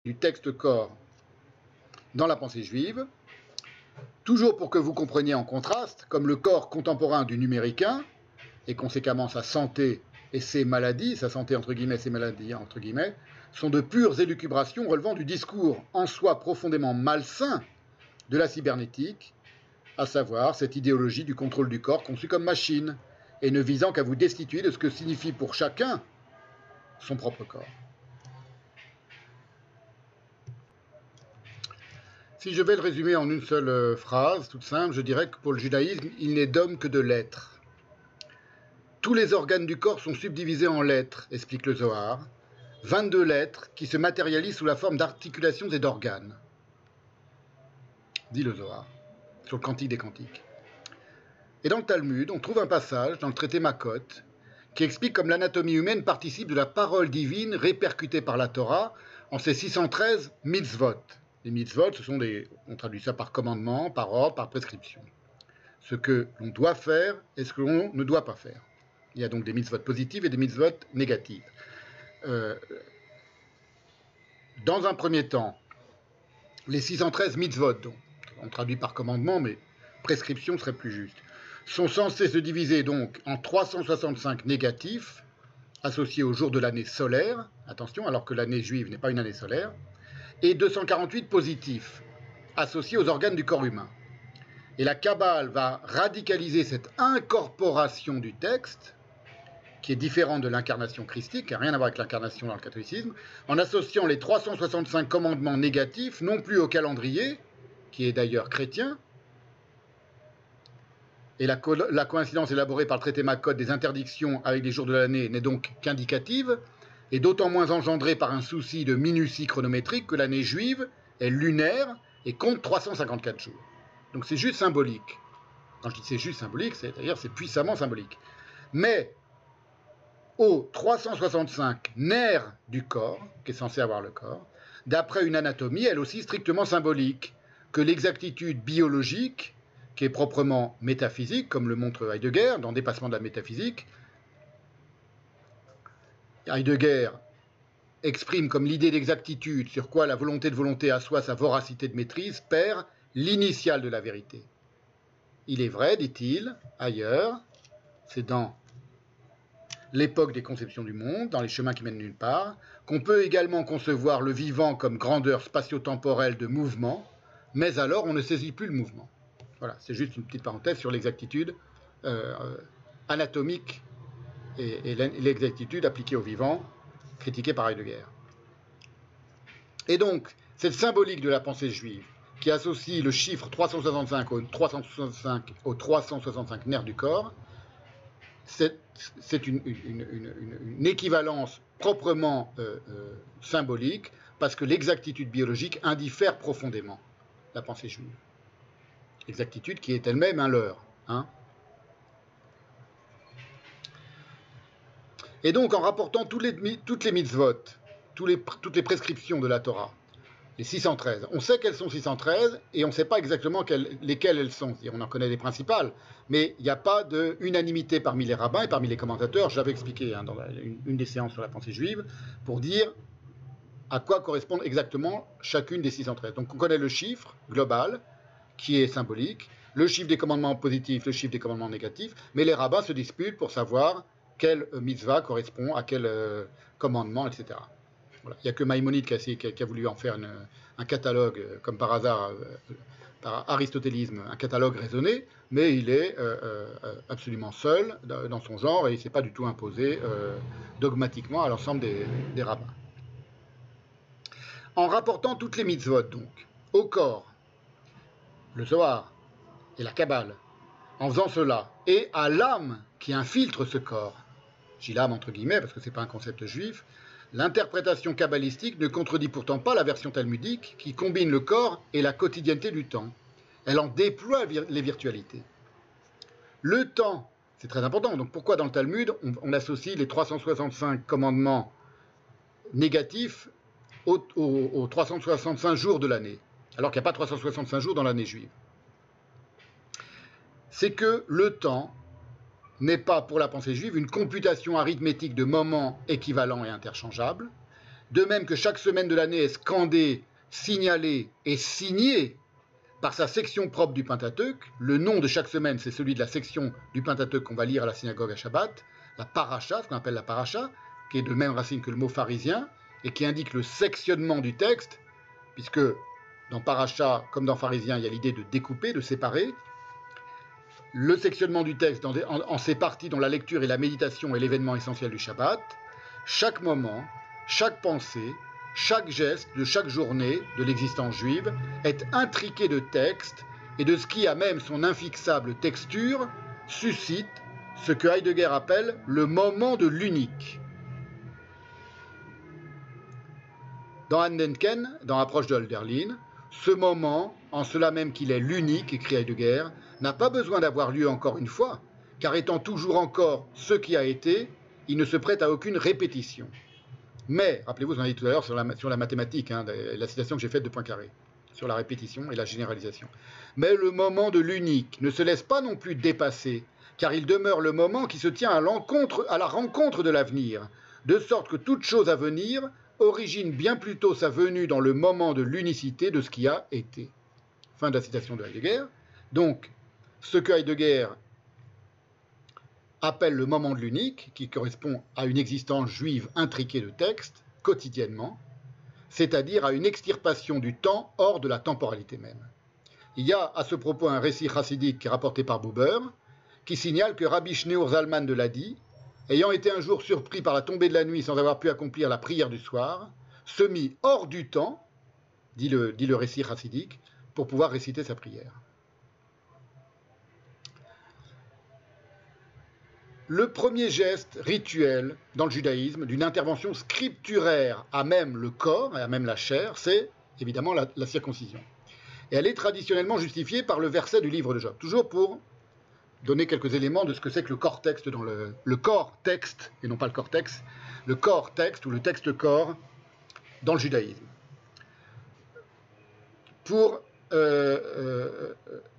du texte corps dans la pensée juive, toujours pour que vous compreniez en contraste, comme le corps contemporain du numéricain, et conséquemment sa santé et ses maladies, sa santé entre guillemets, ses maladies entre guillemets, sont de pures élucubrations relevant du discours en soi profondément malsain de la cybernétique, à savoir cette idéologie du contrôle du corps conçu comme machine, et ne visant qu'à vous destituer de ce que signifie pour chacun son propre corps. Si je vais le résumer en une seule phrase, toute simple, je dirais que pour le judaïsme, il n'est d'homme que de l'être. Tous les organes du corps sont subdivisés en lettres, explique le Zohar, 22 lettres qui se matérialisent sous la forme d'articulations et d'organes, dit le Zohar, sur le Cantique des Cantiques. Et dans le Talmud, on trouve un passage, dans le traité Makot, qui explique comme l'anatomie humaine participe de la parole divine répercutée par la Torah en ses 613 mitzvot. Les mitzvot, on traduit ça par commandement, par ordre, par prescription. Ce que l'on doit faire et ce que l'on ne doit pas faire. Il y a donc des mitzvot positives et des mitzvot négatives. Dans un premier temps, les 613 mitzvot, donc, on traduit par commandement, mais prescription serait plus juste, sont censés se diviser donc en 365 négatifs, associés au jour de l'année solaire, attention, alors que l'année juive n'est pas une année solaire, et 248 positifs, associés aux organes du corps humain. Et la Kabbale va radicaliser cette incorporation du texte, qui est différente de l'incarnation christique, qui n'a rien à voir avec l'incarnation dans le catholicisme, en associant les 365 commandements négatifs, non plus au calendrier, qui est d'ailleurs chrétien, et la coïncidence élaborée par le traité Makot des interdictions avec les jours de l'année n'est donc qu'indicative, et d'autant moins engendrée par un souci de minutie chronométrique que l'année juive est lunaire et compte 354 jours. Donc c'est juste symbolique. Quand je dis c'est juste symbolique, c'est-à-dire c'est puissamment symbolique. Mais aux 365 nerfs du corps, qui est censé avoir le corps, d'après une anatomie, elle aussi strictement symbolique, que l'exactitude biologique, qui est proprement métaphysique, comme le montre Heidegger dans Dépassement de la métaphysique. Heidegger exprime comme l'idée d'exactitude sur quoi la volonté de volonté assoit sa voracité de maîtrise, perd l'initiale de la vérité. Il est vrai, dit-il, ailleurs, c'est dans l'époque des conceptions du monde, dans les chemins qui mènent nulle part, qu'on peut également concevoir le vivant comme grandeur spatio-temporelle de mouvement, mais alors on ne saisit plus le mouvement. Voilà, c'est juste une petite parenthèse sur l'exactitude anatomique et l'exactitude appliquée au vivant, critiquée par Heidegger. Et donc, cette symbolique de la pensée juive, qui associe le chiffre 365 aux 365 nerfs du corps, c'est une équivalence proprement symbolique, parce que l'exactitude biologique indiffère profondément la pensée juive. Exactitude qui est elle-même un leurre. Hein. Et donc, en rapportant toutes les mitzvot, toutes les prescriptions de la Torah, les 613, on sait qu'elles sont 613 et on ne sait pas exactement lesquelles elles sont. On en connaît les principales, mais il n'y a pas d'unanimité parmi les rabbins et parmi les commentateurs. J'avais expliqué dans une des séances sur la pensée juive pour dire à quoi correspondent exactement chacune des 613. Donc, on connaît le chiffre global, qui est symbolique, le chiffre des commandements positifs, le chiffre des commandements négatifs, mais les rabbins se disputent pour savoir quel mitzvah correspond à quel commandement, etc. Voilà. Il n'y a que Maïmonide qui a voulu en faire un catalogue, comme par hasard, par aristotélisme, un catalogue raisonné, mais il est absolument seul dans son genre et il ne s'est pas du tout imposé dogmatiquement à l'ensemble des rabbins. En rapportant toutes les mitzvot, donc, au corps, le Zohar et la Kabbale, en faisant cela, et à l'âme qui infiltre ce corps, j'ai l'âme entre guillemets parce que ce n'est pas un concept juif, l'interprétation kabbalistique ne contredit pourtant pas la version talmudique qui combine le corps et la quotidienneté du temps. Elle en déploie les virtualités. Le temps, c'est très important, donc pourquoi dans le Talmud on associe les 365 commandements négatifs aux 365 jours de l'année, alors qu'il n'y a pas 365 jours dans l'année juive? C'est que le temps n'est pas pour la pensée juive une computation arithmétique de moments équivalents et interchangeables, de même que chaque semaine de l'année est scandée, signalée et signée par sa section propre du Pentateuque. Le nom de chaque semaine, c'est celui de la section du Pentateuque qu'on va lire à la synagogue à Shabbat, la paracha, ce qu'on appelle la paracha, qui est de même racine que le mot pharisien, et qui indique le sectionnement du texte, puisque dans paracha, comme dans pharisien, il y a l'idée de découper, de séparer. Le sectionnement du texte en ces parties dont la lecture et la méditation est l'événement essentiel du Shabbat. Chaque moment, chaque pensée, chaque geste de chaque journée de l'existence juive est intriqué de texte et de ce qui, à même son infixable texture, suscite ce que Heidegger appelle le moment de l'unique. Dans Andenken, dans l'approche de Hölderlin, ce moment, en cela même qu'il est l'unique, écrit Heidegger, n'a pas besoin d'avoir lieu encore une fois, car étant toujours encore ce qui a été, il ne se prête à aucune répétition. Mais, rappelez-vous, j'en ai dit tout à l'heure sur la mathématique, la citation que j'ai faite de Poincaré, sur la répétition et la généralisation. Mais le moment de l'unique ne se laisse pas non plus dépasser, car il demeure le moment qui se tient à la rencontre de l'avenir, de sorte que toute chose à venir origine bien plutôt sa venue dans le moment de l'unicité de ce qui a été. Fin de la citation de Heidegger. Donc, ce que Heidegger appelle le moment de l'unique, qui correspond à une existence juive intriquée de textes, quotidiennement, c'est-à-dire à une extirpation du temps hors de la temporalité même. Il y a à ce propos un récit chassidique qui est rapporté par Buber, qui signale que Rabbi Shneur Zalman de Ladi, ayant été un jour surpris par la tombée de la nuit sans avoir pu accomplir la prière du soir, se mit hors du temps, dit le récit chassidique, pour pouvoir réciter sa prière. Le premier geste rituel dans le judaïsme d'une intervention scripturaire à même le corps et à même la chair, c'est évidemment la circoncision. Et elle est traditionnellement justifiée par le verset du livre de Job. Toujours pour donner quelques éléments de ce que c'est que le corps texte dans le corps texte, et non pas le cortex, le corps texte ou le texte corps dans le judaïsme. Pour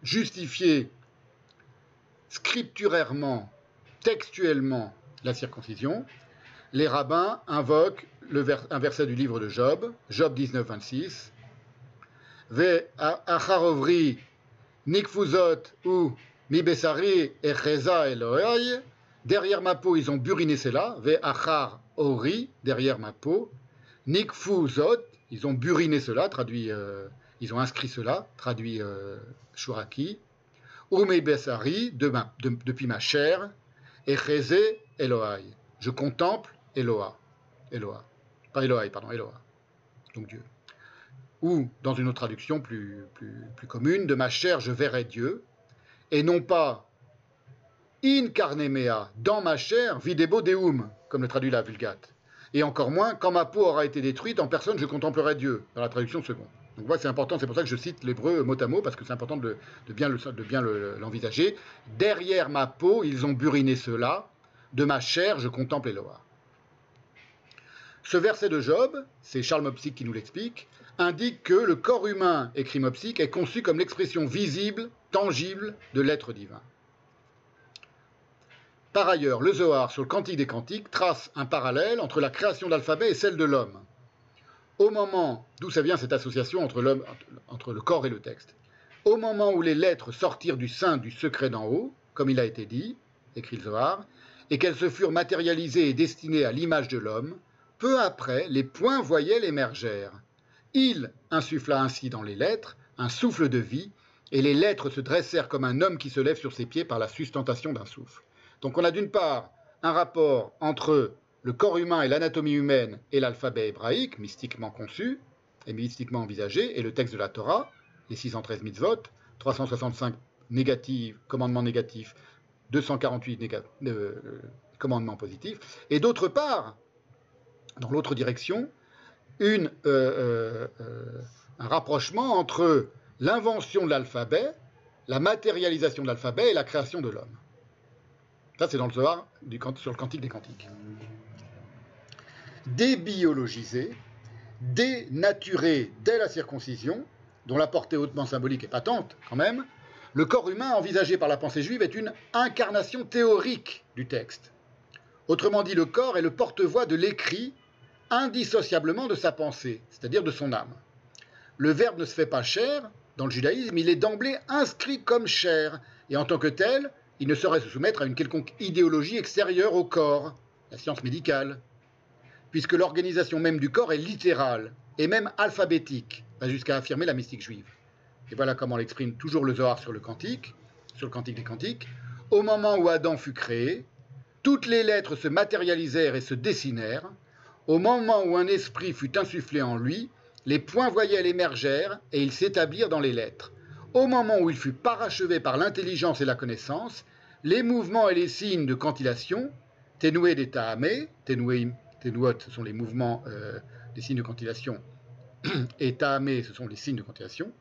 justifier scripturairement, textuellement la circoncision, les rabbins invoquent un verset du livre de Job, Job 19, 26. Ve acharovri nikfuzot ou mi besari echeza Elohai. Derrière ma peau, ils ont buriné cela. Ve achar ori, derrière ma peau. Nikfuzot, ils ont buriné cela, traduit, ils ont inscrit cela, traduit Shuraki. Ou mi besari, depuis ma chair. Echeze Elohai. Je contemple Eloah. Pas Elohai, pardon, Eloah. Donc Dieu. Ou, dans une autre traduction plus commune, de ma chair je verrai Dieu, et non pas in carne mea, dans ma chair, videbo deum, comme le traduit la Vulgate. Et encore moins, quand ma peau aura été détruite, en personne je contemplerai Dieu, dans la traduction seconde. Donc voilà, c'est important, c'est pour ça que je cite l'hébreu mot à mot, parce que c'est important de bien l'envisager. Derrière ma peau, ils ont buriné cela, de ma chair je contemple Eloah. Ce verset de Job, c'est Charles Mopsic qui nous l'explique, indique que le corps humain, écrit Mopsic, est conçu comme l'expression visible, tangible de l'être divin. Par ailleurs, le Zohar, sur le Cantique des Cantiques, trace un parallèle entre la création de l'alphabet et celle de l'homme. Au moment, d'où ça vient cette association entre le corps et le texte, au moment où les lettres sortirent du sein du secret d'en haut, comme il a été dit, écrit le Zohar, et qu'elles se furent matérialisées et destinées à l'image de l'homme, peu après, les points voyelles émergèrent. Il insuffla ainsi dans les lettres un souffle de vie, et les lettres se dressèrent comme un homme qui se lève sur ses pieds par la sustentation d'un souffle. Donc on a d'une part un rapport entre le corps humain et l'anatomie humaine et l'alphabet hébraïque, mystiquement conçu et mystiquement envisagé, et le texte de la Torah, les 613 mitzvot, 365 commandements négatifs, 248 commandements positifs, et d'autre part, dans l'autre direction, un rapprochement entre l'invention de l'alphabet, la matérialisation de l'alphabet et la création de l'homme. Ça, c'est dans le Zohar sur le Cantique des Cantiques. Débiologisé, dénaturé dès la circoncision, dont la portée hautement symbolique est patente quand même, le corps humain envisagé par la pensée juive est une incarnation théorique du texte. Autrement dit, le corps est le porte-voix de l'écrit, indissociablement de sa pensée, c'est-à-dire de son âme. Le verbe ne se fait pas chair, dans le judaïsme, il est d'emblée inscrit comme chair, et en tant que tel, il ne saurait se soumettre à une quelconque idéologie extérieure au corps, la science médicale, puisque l'organisation même du corps est littérale, et même alphabétique, va jusqu'à affirmer la mystique juive. Et voilà comment l'exprime toujours le Zohar sur le cantique des cantiques. Au moment où Adam fut créé, toutes les lettres se matérialisèrent et se dessinèrent. Au moment où un esprit fut insufflé en lui, les points voyelles émergèrent et ils s'établirent dans les lettres. Au moment où il fut parachevé par l'intelligence et la connaissance, les mouvements et les signes de cantillation, ténoué des tahamé, ténouot, ce sont les mouvements des signes de cantillation, et tahamé, ce sont les signes de cantillation,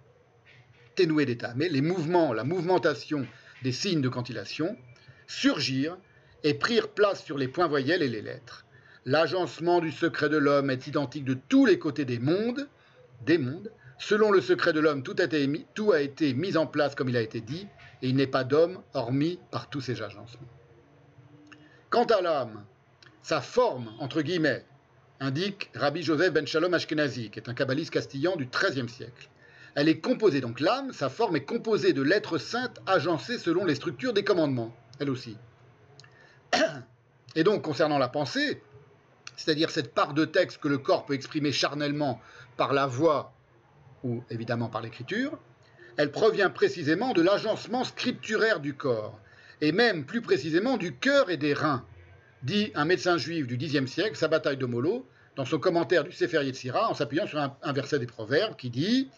ténoué des tahamé, les mouvements, la mouvementation des signes de cantillation, surgirent et prirent place sur les points voyelles et les lettres. L'agencement du secret de l'homme est identique de tous les côtés des mondes. Selon le secret de l'homme, tout a été mis en place comme il a été dit, et il n'est pas d'homme hormis par tous ces agencements. Quant à l'âme, sa forme, entre guillemets, indique Rabbi Joseph ben Shalom Ashkenazi, qui est un kabbaliste castillan du XIIIe siècle. Elle est composée, donc l'âme, sa forme est composée de lettres saintes agencées selon les structures des commandements, elle aussi. Et donc, concernant la pensée, c'est-à-dire cette part de texte que le corps peut exprimer charnellement par la voix ou évidemment par l'écriture, elle provient précisément de l'agencement scripturaire du corps, et même plus précisément du cœur et des reins, dit un médecin juif du Xe siècle, Sabbatai de Molo, dans son commentaire du Sefer Yetzira, en s'appuyant sur un verset des Proverbes qui dit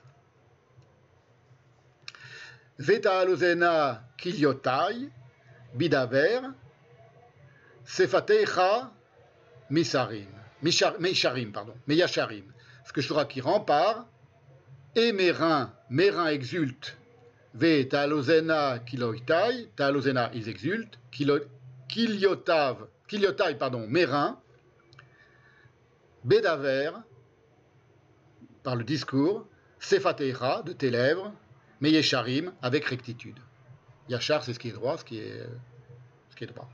« Veta alozena kiliotai bidaver sefatecha meyasharim » ce que Shura qui rend par « Et mes reins exultent, ve ta'alozena kiloitai » ta'alozena ils exultent, kiliotai, mes reins, bedaver, par le discours, sefatecha, de tes lèvres, meyesharim, avec rectitude. Yachar, c'est ce qui est droit, ce qui est droit.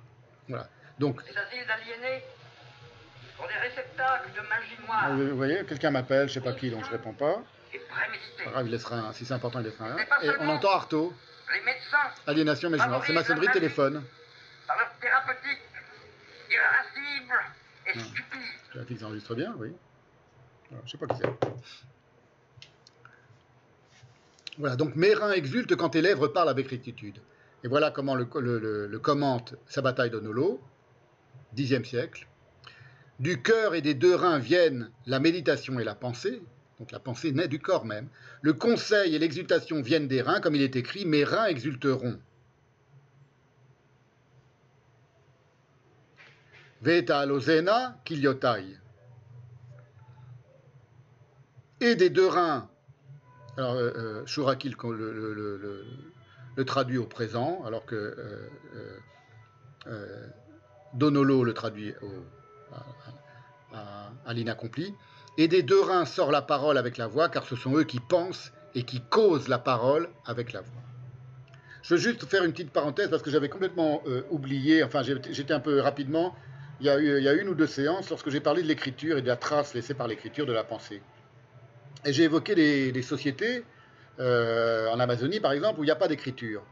Voilà. Donc, les asiles d'aliénés sont des réceptacles de magie noire. Vous voyez, quelqu'un m'appelle, je ne sais pas qui, donc je ne réponds pas. Et prémédité. Pas grave, il laissera un, si c'est important, il laissera un. Mais pas Et on seulement. entend Artaud, Les médecins, aliénation, mais c'est maçonnerie, téléphone. par leur thérapeutique irascible et stupide. La fixe enregistre bien, oui. Alors, je ne sais pas qui c'est. Voilà, donc mes reins exultent quand tes lèvres parlent avec rectitude. Et voilà comment le commente Sabbatai Donolo, Xe siècle. Du cœur et des deux reins viennent la méditation et la pensée, donc la pensée naît du corps même. Le conseil et l'exultation viennent des reins, comme il est écrit, mes reins exulteront. Veta alozena kiliotai. Et des deux reins, alors Shurakil le traduit au présent, alors que Donolo le traduit à l'inaccompli. Et des deux reins sort la parole avec la voix, car ce sont eux qui pensent et qui causent la parole avec la voix. Je veux juste faire une petite parenthèse, parce que j'avais complètement oublié, enfin j'étais un peu rapidement, il y a une ou deux séances, lorsque j'ai parlé de l'écriture et de la trace laissée par l'écriture de la pensée. Et j'ai évoqué des sociétés, en Amazonie par exemple, où il n'y a pas d'écriture.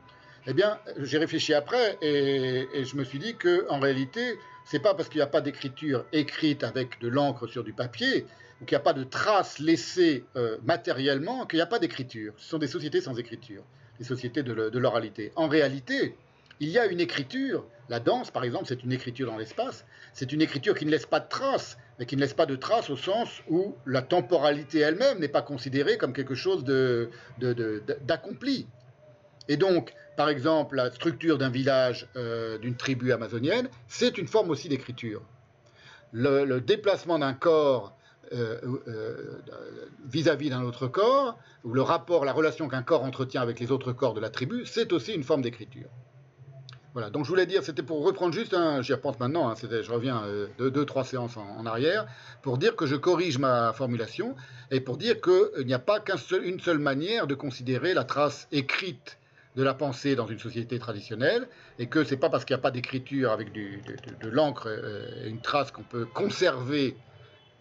Eh bien, j'ai réfléchi après et je me suis dit qu'en réalité, c'est pas parce qu'il n'y a pas d'écriture écrite avec de l'encre sur du papier, ou qu'il n'y a pas de traces laissées matériellement, qu'il n'y a pas d'écriture. Ce sont des sociétés sans écriture, des sociétés de l'oralité. En réalité, il y a une écriture. La danse, par exemple, c'est une écriture dans l'espace. C'est une écriture qui ne laisse pas de traces, mais qui ne laisse pas de traces au sens où la temporalité elle-même n'est pas considérée comme quelque chose d'accompli. Et donc, par exemple, la structure d'un village, d'une tribu amazonienne, c'est une forme aussi d'écriture. Le déplacement d'un corps vis-à-vis d'un autre corps, ou le rapport, la relation qu'un corps entretient avec les autres corps de la tribu, c'est aussi une forme d'écriture. Voilà, donc je voulais dire, c'était pour reprendre juste j'y repense maintenant, je reviens de 2-3 séances en arrière, pour dire que je corrige ma formulation, et pour dire qu'il n'y a pas qu'une seule manière de considérer la trace écrite de la pensée dans une société traditionnelle, et que c'est pas parce qu'il n'y a pas d'écriture avec de l'encre et une trace qu'on peut conserver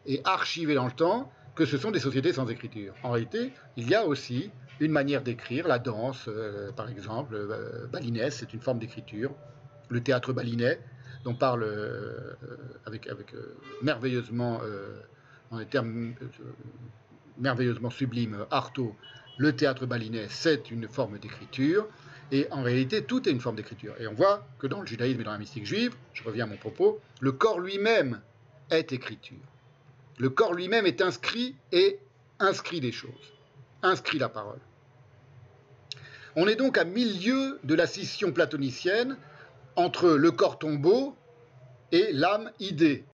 et archivé dans le temps que ce sont des sociétés sans écriture. En réalité, il y a aussi une manière d'écrire, la danse, par exemple, balinès, c'est une forme d'écriture, le théâtre balinais, dont parle avec merveilleusement, dans des termes merveilleusement sublimes, Artaud, le théâtre balinais, c'est une forme d'écriture, et en réalité, tout est une forme d'écriture. Et on voit que dans le judaïsme et dans la mystique juive, je reviens à mon propos, le corps lui-même est écriture. Le corps lui-même est inscrit et inscrit des choses, inscrit la parole. On est donc à milieu de la scission platonicienne entre le corps tombeau et l'âme idée.